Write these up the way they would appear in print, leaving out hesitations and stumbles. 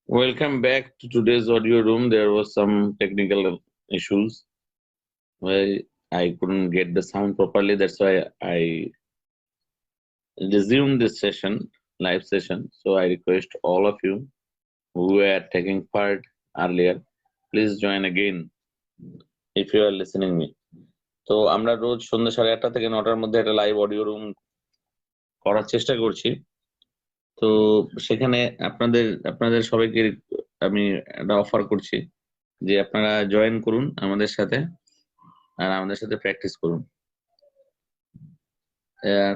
Welcome back to today's audio room. There was some technical issues where I couldn't get the sound properly. That's why I resumed this session, live session. So I request all of you who were taking part earlier, please join again if you are listening me. তো আমরা রোজ সন্ধ্যা 8:30 থেকে 9টার মধ্যে একটা live audio room করার চেষ্টা করছি। তো সেখানে আপনাদের সবাইকে আমি একটা অফার করছি যে আপনারা জয়েন করুন আমাদের সাথে আর আমাদের সাথে প্র্যাকটিস করুন।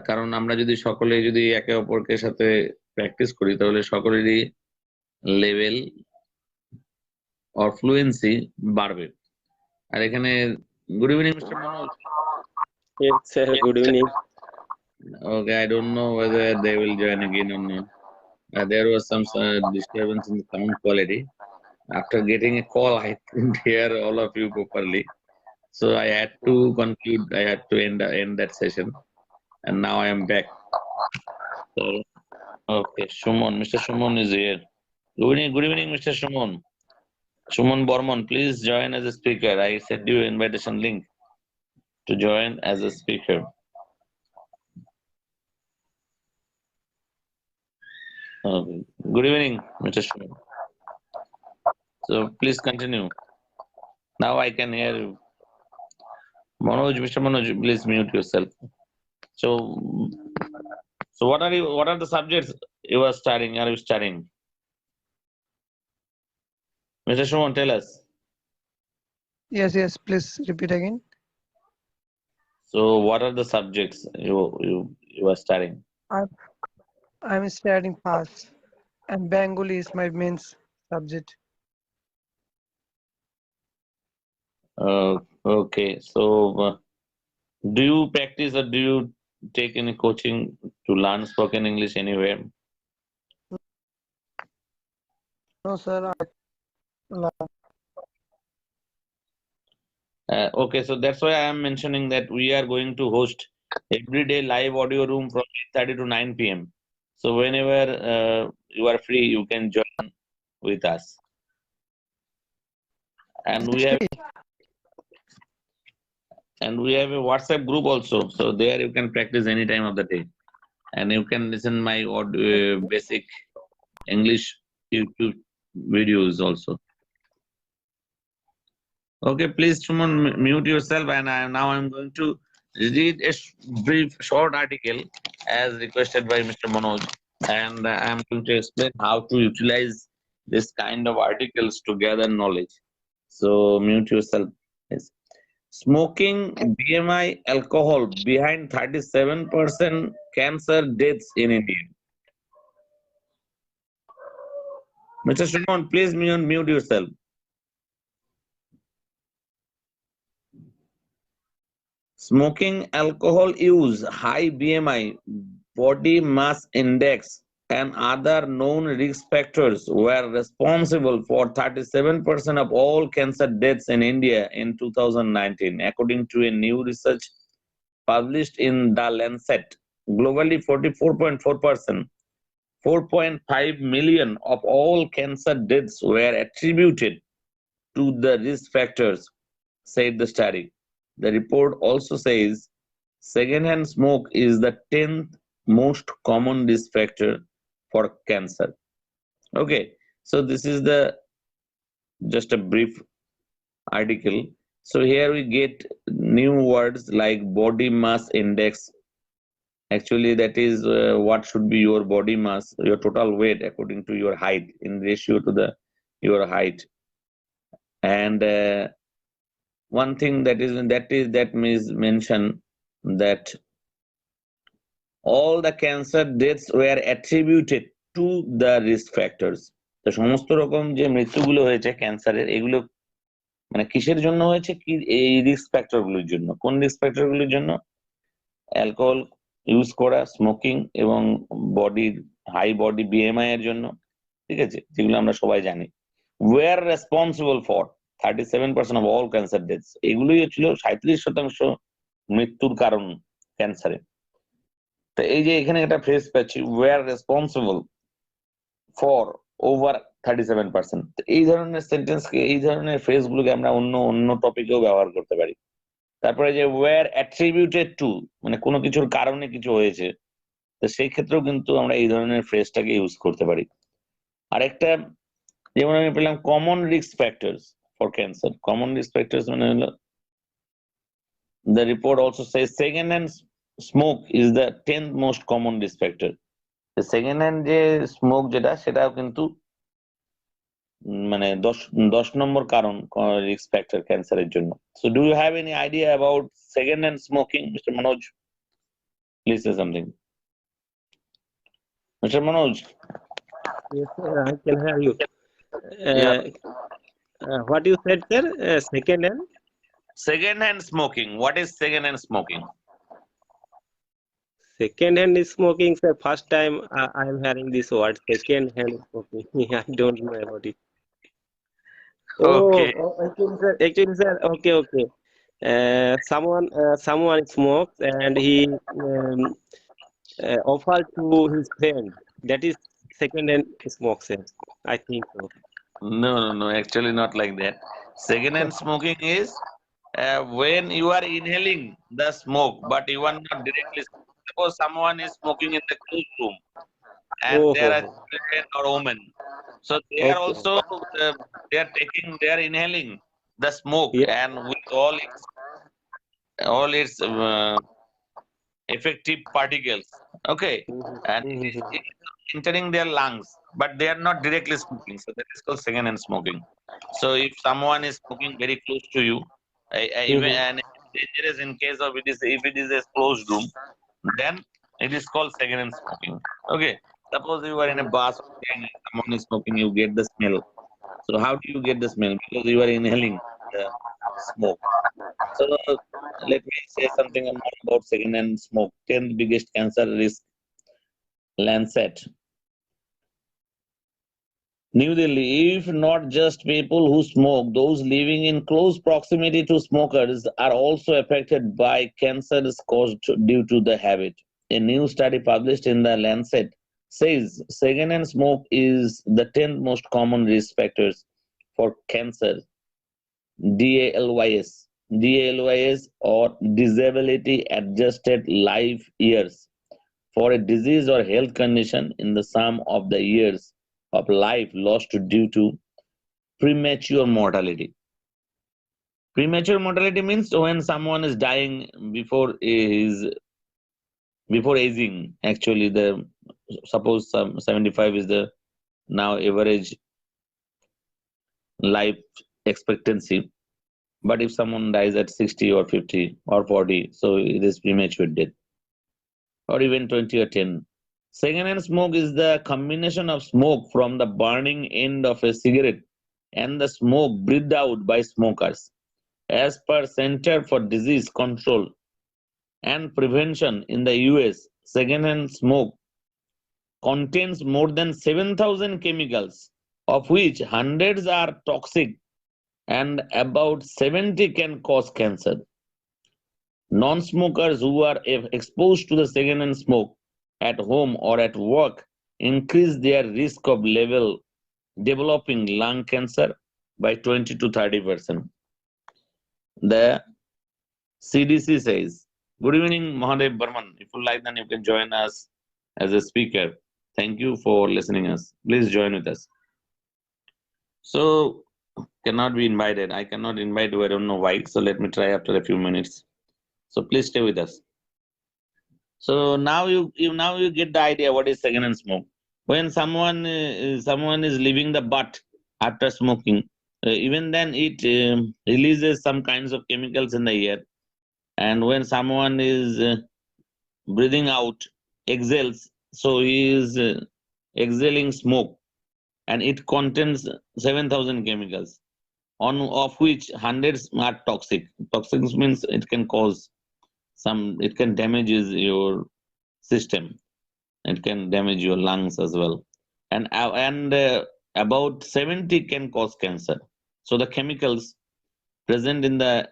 কারণ আমরা যদি সকলে যদি একে অপরকে সাথে প্র্যাকটিস করি তাহলে সকলেরই লেভেল অর ফ্লুয়েন্সি বাড়বে। আর এখানে good evening mister Manoj. Yes, sir. Good evening. Okay, I don't know whether they will join again or not. There was some disturbance in the sound quality. After getting a call, I couldn't hear all of you properly. So I had to conclude, I had to end that session. And now I am back. So, okay, Shumon, Mr. Shumon is here. Good evening, Mr. Shumon. Shumon Bormon, please join as a speaker. I sent you an invitation link to join as a speaker. Okay. Good evening, Mr. Shumon. So please continue. Now I can hear you. Manoj, Mr. Manoj, please mute yourself. So what are the subjects you are studying? Are you studying? Mr. Shumon, tell us. Yes, please repeat again. So what are the subjects you are studying? I'm studying fast and Bengali is my main subject. Okay, so do you practice or do you take any coaching to learn spoken English anywhere? No, sir. Okay, so that's why I am mentioning that we are going to host everyday live audio room from 8:30 to 9 p.m. So whenever you are free, you can join with us. And we have a WhatsApp group also. So there you can practice any time of the day. And you can listen my basic English YouTube videos also. Okay, please Shumon, mute yourself, and now I'm going to read a brief short article as requested by Mr. Manoj, and I'm going to explain how to utilize this kind of articles to gather knowledge. So mute yourself. Yes. Smoking, BMI, alcohol behind 37% cancer deaths in India. Mr. Shumon, please mute yourself. Smoking, alcohol use, high BMI, body mass index, and other known risk factors were responsible for 37% of all cancer deaths in India in 2019, according to a new research published in The Lancet. Globally, 44.4%, 4.5 million of all cancer deaths were attributed to the risk factors, said the study. The report also says secondhand smoke is the 10th most common risk factor for cancer. Okay, so this is just a brief article. So here we get new words like body mass index. Actually, that is what should be your body mass, your total weight according to your height in ratio to your height. And one thing that means mention that all the cancer deaths were attributed to the risk factors. তো সমস্ত রকম যে মৃত্যুগুলো হয়েছে ক্যান্সারের, এগুলো মানে কিসের জন্য হয়েছে? কি এই রিস্ক ফ্যাক্টর গুলোর জন্য। কোন রিস্ক ফ্যাক্টর গুলোর জন্য? অ্যালকোহল ইউজ করা, স্মোকিং এবং হাই বডি বিএমআই এর জন্য, ঠিক আছে, যেগুলো আমরা সবাই জানি। Were responsible for 37% of all cancer deaths. এগুলোই ছিল 37% মৃত্যুর কারণ ক্যান্সারে। তো এই যে এখানে একটা ফ্রেজ পাচ্ছি, ওয়ার রেসপন্সিবল ফর ওভার 37%। এই ধরনের সেন্টেন্সকে, এই ধরনের ফ্রেজগুলোকে আমরা অন্য অন্য টপিকেও ব্যবহার করতে পারি। তারপরে যে ওয়্যার অ্যাট্রিবিউটেড টু, মানে কোনো কিছুর কারণে কিছু হয়েছে, তো সেই ক্ষেত্রেও কিন্তু আমরা এই ধরনের ফ্রেজটাকে ইউজ করতে পারি। আরেকটা যেমন আমি পেলাম common risk factors for cancer. Common risk factors মানে হলো, the report also says second hand smoke is the 10th most common risk factor। Second hand যে স্মোক যেটা, সেটাও কিন্তু মানে 10 নম্বর কারণ রিস্ক ফ্যাক্টর ক্যান্সারের জন্য। So do you have any idea about second hand smoking, mister Manoj? Please say something, mister Manoj. Yes, sir, I can hear you. Yeah. What you said, sir? Second hand? Second hand smoking, what is second hand smoking? Second hand is smoking, sir. First time I am hearing this word, second hand smoking. I don't know about it. Okay. Actually, sir, okay. Someone smokes and he offered to his friend. That is second hand smoke, sir. I think so. No, actually not like that. Second hand smoking is when you are inhaling the smoke, but you are not directly. Suppose someone is smoking in the closed room, and Oh, there are children or women, so they are okay. also they are inhaling the smoke, Yeah. and with all its effective particles, okay, and it is entering their lungs, but they are not directly smoking, so that is called second hand smoking. So if someone is smoking very close to you, even and it is dangerous in case of it is, if it is a closed room, then it is called second hand smoking. Okay, suppose you are in a bus and someone is smoking, you get the smell. So how do you get the smell? Because you are inhaling the smoke. So let me say something more about second-hand smoke. 10th biggest cancer risk, Lancet. New Delhi, if not just people who smoke, those living in close proximity to smokers are also affected by cancers caused due to the habit. A new study published in the Lancet says second-hand smoke is the 10th most common risk factors for cancer, DALYS. DALYS or disability adjusted life years, for a disease or health condition in the sum of the years of life lost due to premature mortality. Premature mortality means when someone is dying before aging. Actually, the suppose 75 is the now average life expectancy. But if someone dies at 60 or 50 or 40, so it is premature death, or even 20 or 10. Secondhand smoke is the combination of smoke from the burning end of a cigarette and the smoke breathed out by smokers. As per Center for Disease Control and Prevention in the US, secondhand smoke contains more than 7,000 chemicals, of which hundreds are toxic and about 70 can cause cancer. Non-smokers who are exposed to the secondhand smoke at home or at work increase their risk of developing lung cancer by 20 to 30%. The CDC says, good evening, Mahadev Burman. If you like, then you can join us as a speaker. Thank you for listening us. Please join with us. So, cannot be invited. I cannot invite you. I don't know why. So let me try after a few minutes. So please stay with us. So now you get the idea what is secondhand smoke. When someone is leaving the butt after smoking, even then it releases some kinds of chemicals in the air. And when someone is breathing out, exhales, so he is exhaling smoke, and it contains 7,000 chemicals, on of which hundreds are toxic. Toxic means it can cause it can damages your system, it can damage your lungs as well, and about 70 can cause cancer. So the chemicals present in the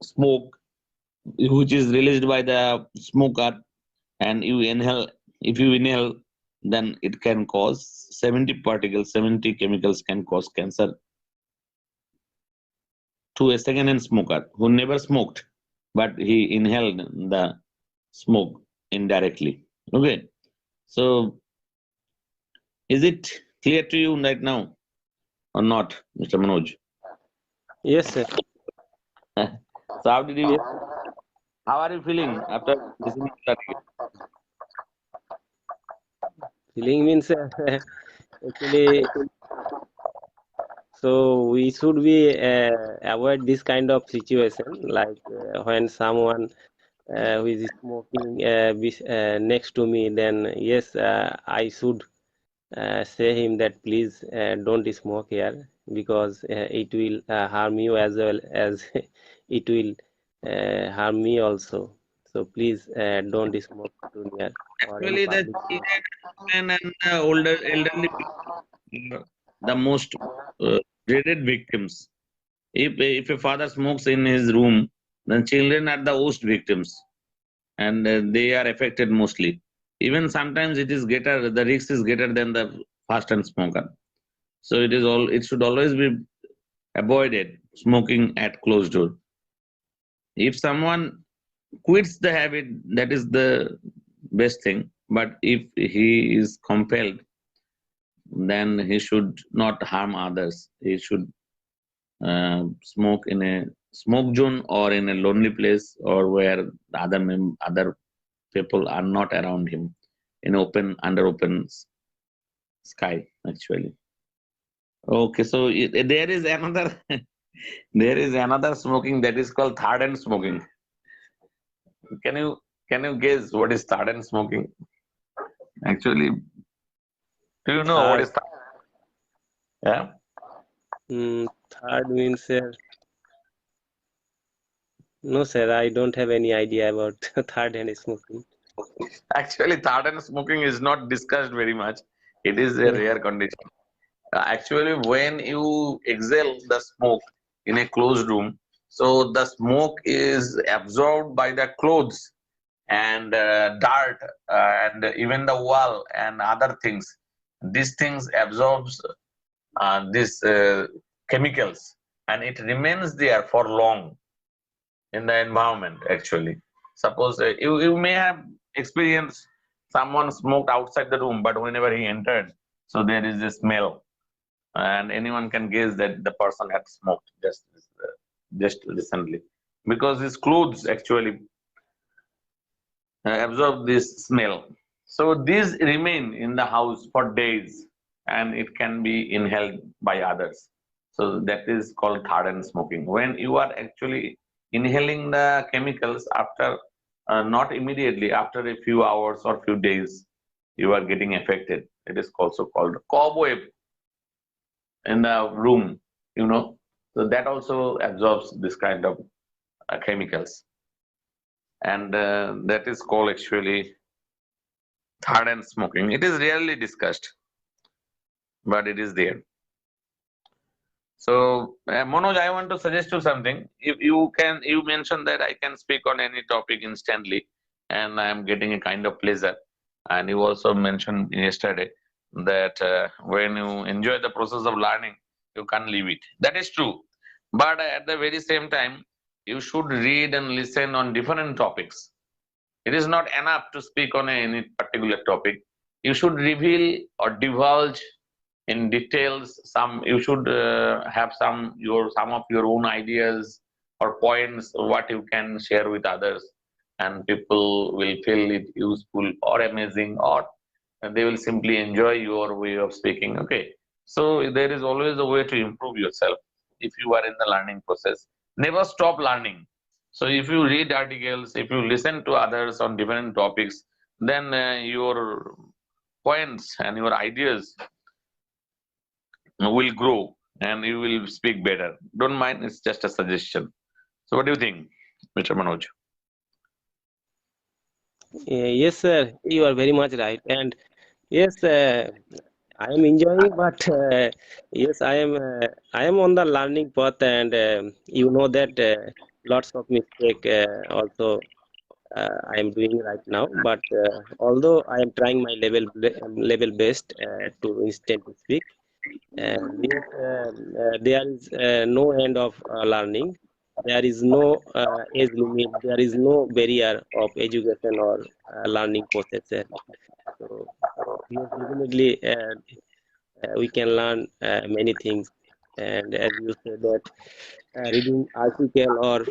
smoke, which is released by the smoker, and you inhale, if you inhale, then it can cause 70 particles, 70 chemicals can cause cancer to a second-hand smoker who never smoked, but he inhaled the smoke indirectly. Okay, so is it clear to you right now or not, Mr. Manoj? Yes, sir. So how did you? Yes. How are you feeling after listening to that? Feeling means actually, so we should be avoid this kind of situation, like when someone who is smoking next to me, then yes, I should say him that please don't smoke here, because it will harm you as well as it will harm me also. So please don't smoke too near or any Actually, the public place. children and the older elderly people are the most dreaded victims. If a father smokes in his room, then children are the worst victims, and they are affected mostly. Even sometimes it is greater. The risk is greater than the first-hand smoker. So it is all. It should always be avoided smoking at closed door. If someone quits the habit, that is the best thing. But if he is compelled, then he should not harm others. He should smoke in a smoke zone or in a lonely place, or where the other people are not around him, in open under open sky actually. Okay, so there is another there is another smoking that is called third hand smoking. Can you can you guess what is third hand smoking? Actually, do you know what Third, is yeah? third means no, sir. I don't have any idea about third hand smoking. Actually, third hand smoking is not discussed very much. It is a Yeah. rare condition. Actually, when you exhale the smoke in a closed room, so the smoke is absorbed by the clothes and dirt and even the wall and other things. These things absorbs these chemicals, and it remains there for long in the environment. Actually, suppose you may have experienced someone smoked outside the room, but whenever he entered, so there is a smell, and anyone can guess that the person had smoked just recently, because his clothes actually absorb this smell. So these remain in the house for days, and it can be inhaled by others. So that is called third-hand smoking. When you are actually inhaling the chemicals after, not immediately, after a few hours or few days, you are getting affected. It is also called cobweb in the room, you know. So that also absorbs this kind of chemicals, and that is called actually third hand smoking. It is rarely discussed, but it is there. So, Manoj, I want to suggest you something. If you can, you mentioned that I can speak on any topic instantly, and I am getting a kind of pleasure. And you also mentioned yesterday that when you enjoy the process of learning, you can't leave it. That is true. But at the very same time, you should read and listen on different topics. It is not enough to speak on any particular topic. You should reveal or divulge in details. Some you should have some of your own ideas or points what you can share with others, and people will feel it useful or amazing, or they will simply enjoy your way of speaking. Okay, so there is always a way to improve yourself if you are in the learning process. Never stop learning. So if you read articles, if you listen to others on different topics, then your points and your ideas will grow and you will speak better. Don't mind, it's just a suggestion. So what do you think, Mr. Manoj? Yes, sir. You are very much right. And yes, I am enjoying, but yes, I am on the learning path, and you know that lots of mistake also I am doing right now. But although I am trying my level best to instant speak, and yes, there is no end of learning. There is no age limit. There is no barrier of education or learning process. So yes, definitely we can learn many things. And as you said that reading article or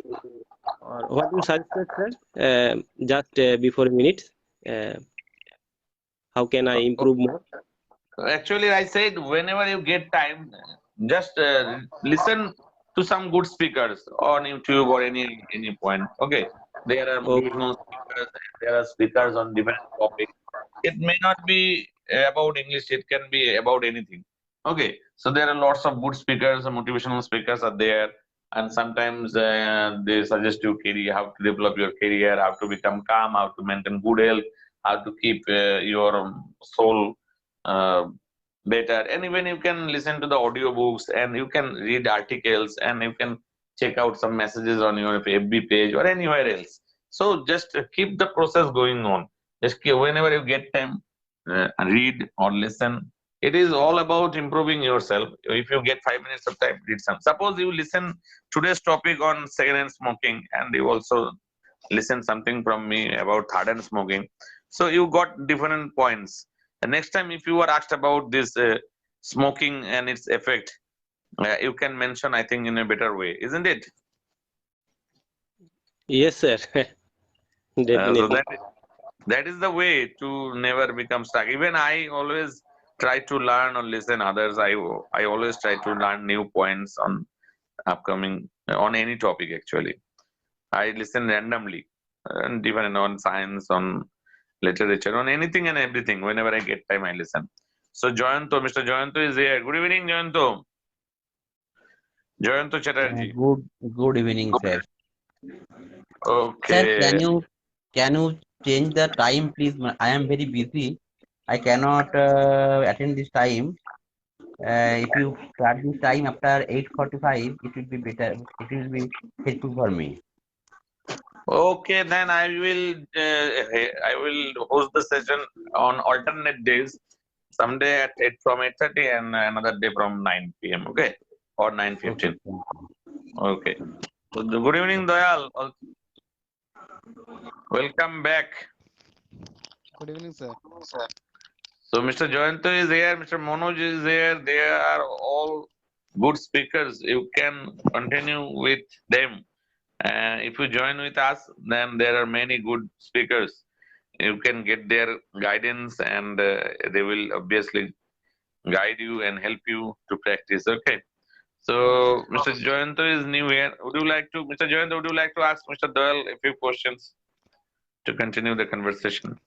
what you suggested, sir? Just before a minute, uh, how can I improve more? Actually, I said whenever you get time, just listen to some good speakers on YouTube or any point. Okay, there are Okay, motivational speakers. There are speakers on different topics. It may not be about English. It can be about anything. Okay, so there are lots of good speakers and motivational speakers are there, and sometimes they suggest you career, how to develop your career, how to become calm, how to maintain good health, how to keep your soul uh, better. And even you can listen to the audiobooks and you can read articles and you can check out some messages on your FB page or anywhere else. So just keep the process going on. Just whenever you get time, read or listen. It is all about improving yourself. If you get 5 minutes of time, read some. Suppose you listen today's topic on secondhand smoking, and you also listen something from me about third hand smoking. So you got different points. And next time, if you are asked about this smoking and its effect, you can mention, I think, in a better way, isn't it? yes, sir. So Definitely. that is the way to never become stuck. Even I always try to learn or listen others. I always try to learn new points on upcoming on any topic. Actually, I listen randomly and even on science, on literature, on anything and everything. Whenever I get time, I listen. So Joyanto, Mr. Joyanto is here. Good evening, Joyanto. Joyanto Chatterjee. Good evening, sir. Sir, Okay. can you change the time, please? I am very busy. I cannot attend this time. If you start this time after 8:45, it will be better. It will be helpful for me. Okay, then I will host the session on alternate days. Someday at 8 from 8:30 and another day from 9 p.m. Okay, or Okay, 9:15. thank Okay. So good evening, Dayal. Welcome back. Good evening, sir. So Mr. Joyanto is here, Mr. Manoj is here. They are all good speakers. You can continue with them. If you join with us, then there are many good speakers. You can get their guidance and they will obviously guide you and help you to practice. Okay. Okay, So sir. Mr. Joyanto is new here. Mr. Joyanto, would you like to ask Mr. Doyle a few questions to continue the conversation?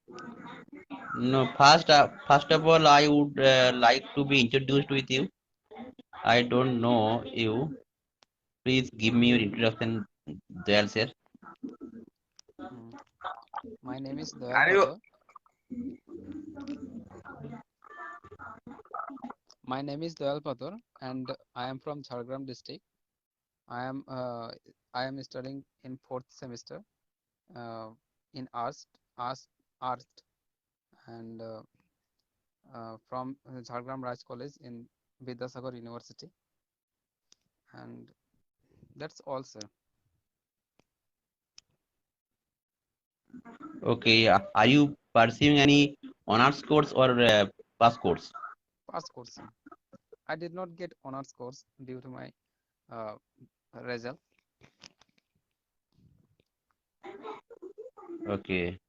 you. No, first of all, I would like to be introduced with you. I don't know you. Please give me your introduction, Dayal sir. Mm. My name is Doyal Are you Pato. My name is Doyal Pator, and I am from Jhargram district. I am uh, I am studying in fourth semester uh, in arts, art, and from Jhargram Raj College in Vidyasagar University, and that's all, sir. Okay, are you pursuing any honors course or pass course? Pass course, sir. I did not get honors course due to my uh, result. Okay.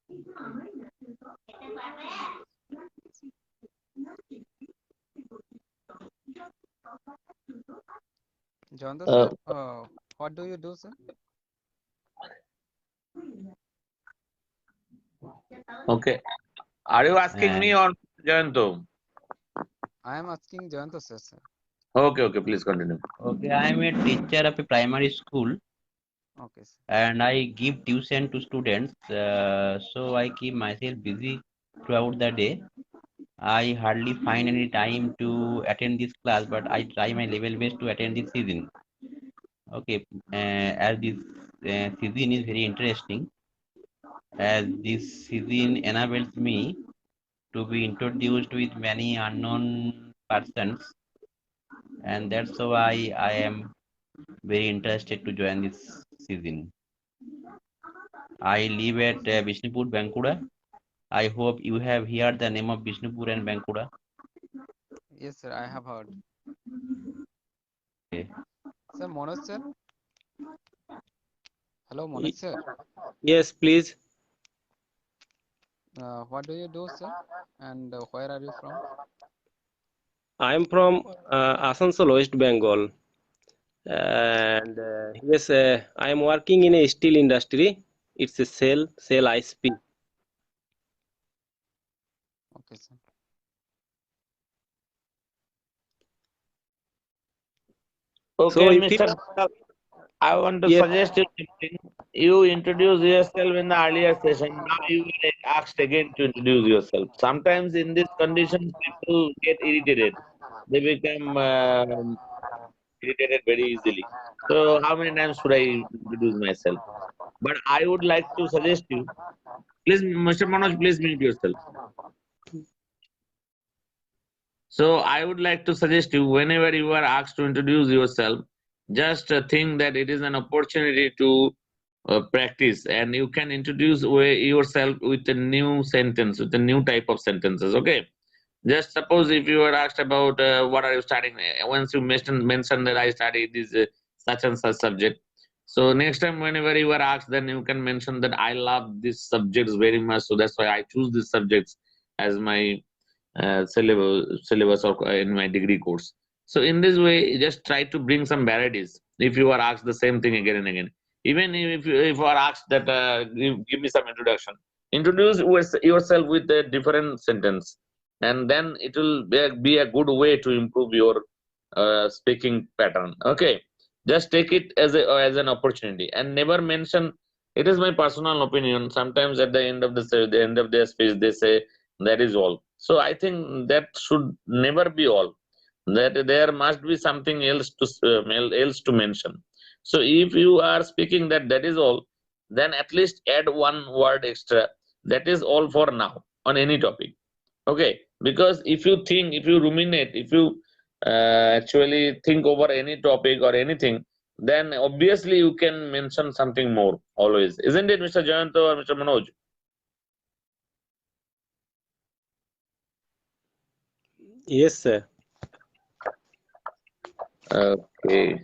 Jayanta uh, sir, what do you do, sir? okay? Are you asking Uh, me or Joyanto? I am asking Jayanta sir, sir. Okay, okay, please continue. okay, I am a teacher of a primary school Okay, sir. and I give tuition to students. So I keep myself busy throughout the day. I hardly find any time to attend this class, but I try my level best to attend this season. Okay, as this season is very interesting, as this season enables me to be introduced with many unknown persons, and that's why I am very interested to join this season. I live at Bishnupur, Bankura. I hope you have heard the name of Bishnupur and Bankura. Yes, sir, I have heard. Okay. Sir, Manoj sir. Hello, Y- Manoj sir. Yes, please. What do you do, sir? And where are you from? I am from Asansol, West Bengal, and yes, I am working in a steel industry. It's a cell ISP. Okay, sir. So Okay, if you, Mr. Dayal, I want to yes, suggest you something. You introduced yourself in the earlier session. Now you will asked again to introduce yourself. Sometimes in these conditions, people get irritated. They become irritated very easily. So how many times should I introduce myself? But I would like to suggest you, please, Mr. Manoj, please mute yourself. So I would like to suggest you, whenever you are asked to introduce yourself, just think that it is an opportunity to practice, and you can introduce yourself with a new sentence, with a new type of sentences. Okay. Just suppose if you are asked about what are you studying, once you mention that I study this such and such subject. So next time, whenever you are asked, then you can mention that I love these subjects very much. So that's why I choose these subjects as my syllabus or in my degree course. So in this way, just try to bring some varieties. If you are asked the same thing again and again, even if you are asked that give me some introduction, introduce yourself with a different sentence, and then it will be a good way to improve your speaking pattern. Okay, just take it as an opportunity and never mention. It is my personal opinion. Sometimes at the end of their speech, they say that is all. So I think that should never be all. That there must be something else to mention. So if you are speaking that is all, then at least add one word extra. That is all for now on any topic. Okay, because if you ruminate, if you actually think over any topic or anything, then obviously you can mention something more always, isn't it, Mr. Jayanto or Mr. Manoj? yes, sir. Okay,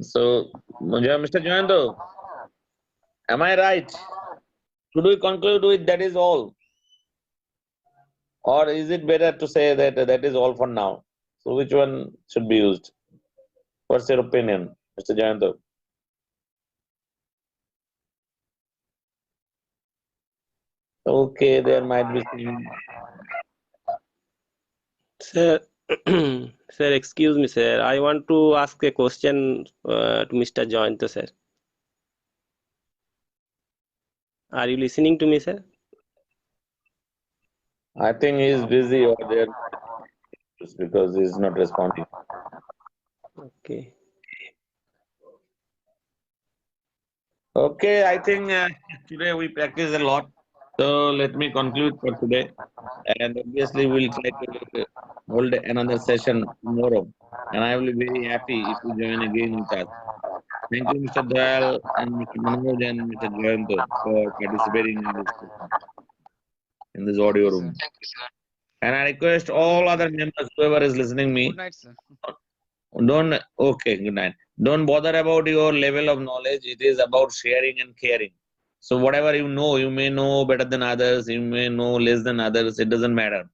so Mr. Jayanto, am I right? Should we conclude with that is all, or is it better to say that that is all for now? So which one should be used? What's your opinion, Mr. Jayanto? Okay, there might be some. Sir, sir, excuse me, sir. I want to ask a question to Mr. Joyant, sir. Are you listening to me, sir? I think he's busy or there because he's not responding. Okay. Okay, I think today we practiced a lot. So let me conclude for today. And obviously, we'll try to hold another session tomorrow. And I will be very happy if you join again with us. Thank you, Mr. Dayal and Mr. Manoj and Mr. Jayanto for participating in this session, in this Thank audio you, sir. room. And I request all other members, whoever is listening Good me, night, sir. don't, okay, good night. Don't bother about your level of knowledge. It is about sharing and caring. So whatever you may know better than others, you may know less than others, it doesn't matter.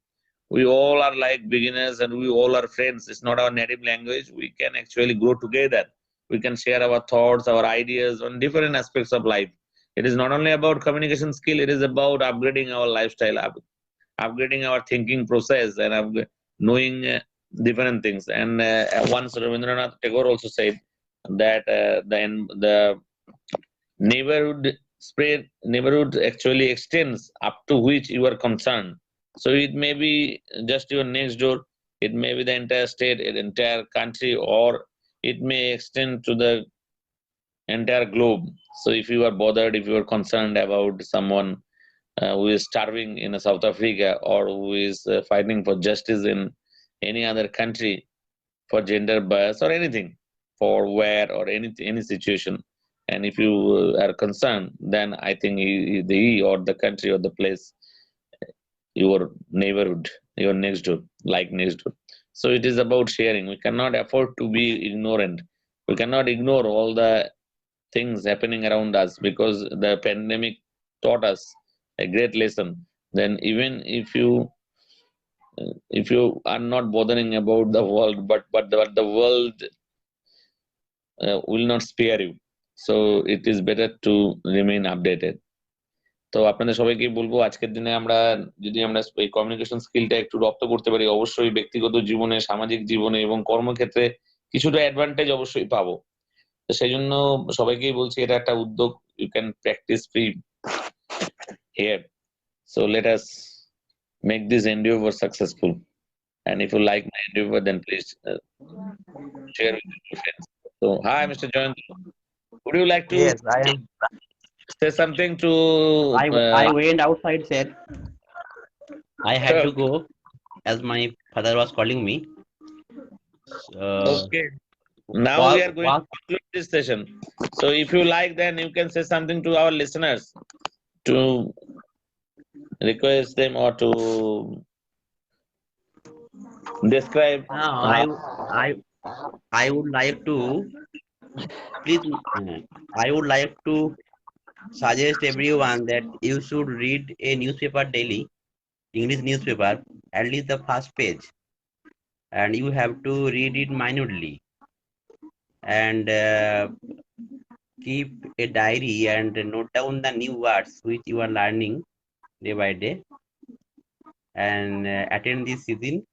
We all are like beginners and we all are friends. It's not our native language. We can actually grow together. We can share our thoughts, our ideas on different aspects of life. It is not only about communication skill, it is about upgrading our lifestyle, upgrading our thinking process, and knowing different things. And once Rabindranath Tagore also said that the neighborhood actually extends up to which you are concerned. So it may be just your next door, it may be the entire state, the entire country, or it may extend to the entire globe. So if you are bothered, if you are concerned about someone who is starving in South Africa, or who is fighting for justice in any other country for gender bias or anything, for war or any situation, and if you are concerned, then I think he or the country or the place, your neighborhood, your next door, like next door. So it is about sharing. We cannot afford to be ignorant. We cannot ignore all the things happening around us, because the pandemic taught us a great lesson. Then even if you are not bothering about the world, but the world will not spare you. So it is better to remain updated. তো আপনাদের সবাইকে বলবো, আজকের দিনে আমরা যদি আমরা এই কমিউনিকেশন স্কিলটা একটু রপ্ত করতে পারি, অবশ্যই ব্যক্তিগত জীবনে, সামাজিক জীবনে এবং কর্মক্ষেত্রে কিছুটা অ্যাডভান্টেজ অবশ্যই পাবো। তো সেই জন্য সবাইকেই বলছি, এটা একটা উদ্যোগ, you can practise free here. So let us make this endeavor successful, and if you like my endeavor, then please share with your friends. So hi, Mr. Joyant, would you like to Yes, I am. say something to I went outside, sir. I had to go as my father was calling me. okay, now we are going to conclude this session. So if you like, then you can say something to our listeners, to request them or to describe. I would like to please. I would like to suggest everyone that you should read a newspaper daily, English newspaper, at least the first page, and you have to read it minutely, and keep a diary and note down the new words which you are learning day by day, and attend this season,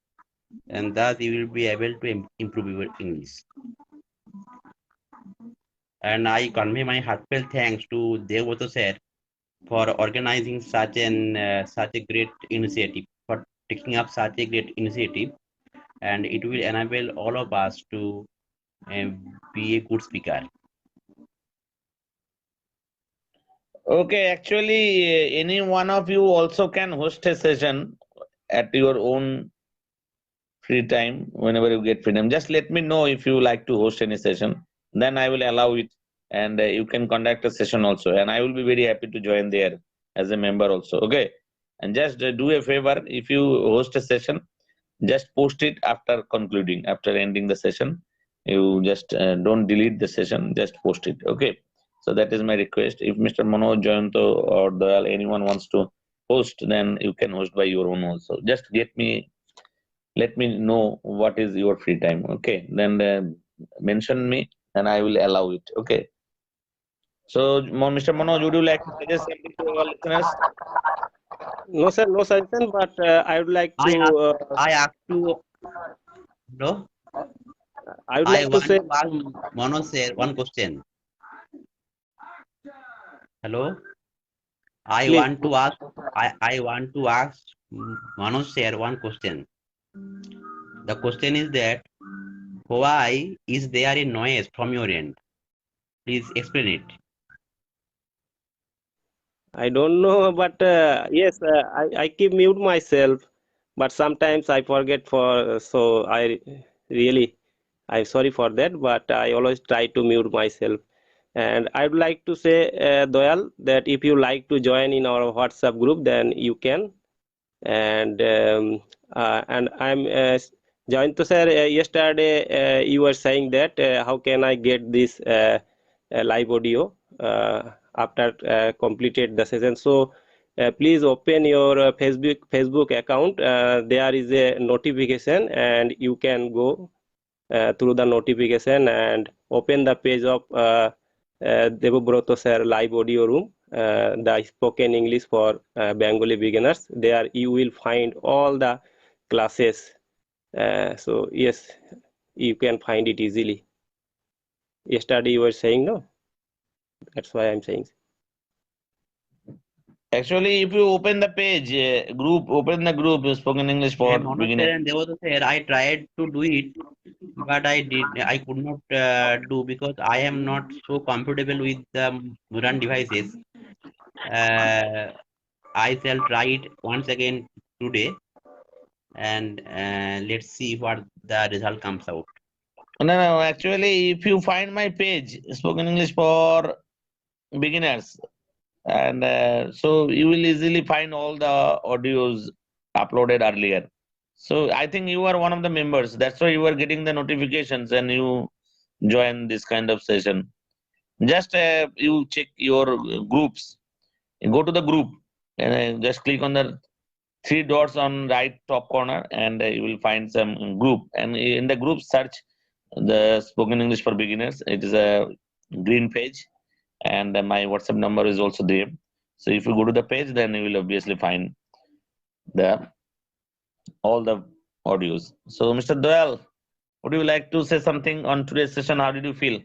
and thus you will be able to improve your English. And I convey my heartfelt thanks to Devoto sir for organizing such a great initiative, for taking up such a great initiative, and it will enable all of us to be a good speaker. Okay, actually, any one of you also can host a session at your own free time, whenever you get freedom. Just let me know if you like to host any session, then I will allow it, and you can conduct a session also, and I will be very happy to join there as a member also. Okay, and just do a favor, if you host a session, just post it after concluding, after ending the session. You just don't delete the session, just post it. Okay, so that is my request. If Mr. Manoj, Jayanto, or Dayal, anyone wants to host, then you can host by your own also. Just let me know what is your free time. Okay, then mention me and I will allow it. Okay, so Mr. Manoj, would you like to suggest something to our listeners? No, sir, no suggestion, but I would like to. I ask to no. I would like to want say. to ask Manoj sir one question. Hello. I Please. want to ask. I want to ask Manoj sir one question. The question is that why is there a noise from your end? Please explain it. I don't know, but yes, I keep mute myself, but sometimes I forget so I really, I'm sorry for that, but I always try to mute myself. And I would like to say, Doyal, that if you like to join in our WhatsApp group, then you can. And I'm joined to sir. Yesterday, you were saying that how can I get this live audio after completed the session? So please open your Facebook account. There is a notification, and you can go through the notification and open the page of Devobroto sir live audio room, the spoken English for Bengali beginners. There you will find all the classes. So yes, you can find it easily. Yesterday you were saying no. That's why I'm saying. Actually, if you open the page, open the group, spoken English for beginners. And there was a I tried to do it, but I could not do because I am not so comfortable with the modern devices. Uh, I shall try it once again today, and let's see what the result comes out. No, no, actually, if you find my page, Spoken English for Beginners, and so you will easily find all the audios uploaded earlier. So I think you are one of the members. That's why you are getting the notifications and you join this kind of session. Just you check your groups. You go to the group and just click on the three dots on right top corner, and you will find some group. And in the group, search the Spoken English for Beginners. It is a green page, and my WhatsApp number is also there. So if you go to the page, then you will obviously find the all the audios. So, Mr. Doyle, would you like to say something on today's session? How did you feel?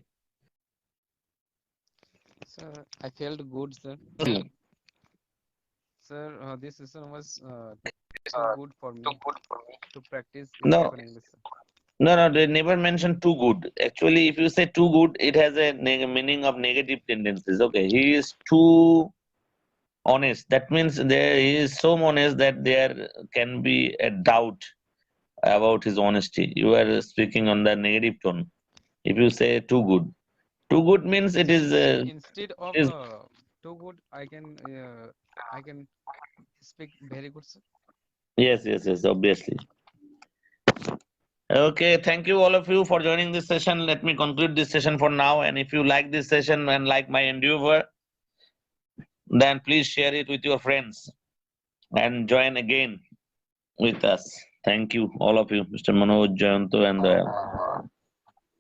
Sir, I felt good, sir. Sir, this session was too good for me to practice No, spoken English, sir. no, no. They never mentioned too good. Actually, if you say too good, it has a meaning of negative tendencies. Okay, he is too honest. That means there he is so honest that there can be a doubt about his honesty. You are speaking on the negative tone. If you say too good means it is. Instead of Is too good, I can speak very good, sir. yes, yes, yes. Obviously. Okay, thank you all of you for joining this session. Let me conclude this session for now. And if you like this session and like my endeavor, then please share it with your friends and join again with us. Thank you, all of you, Mr. Manoj, Jayanto, and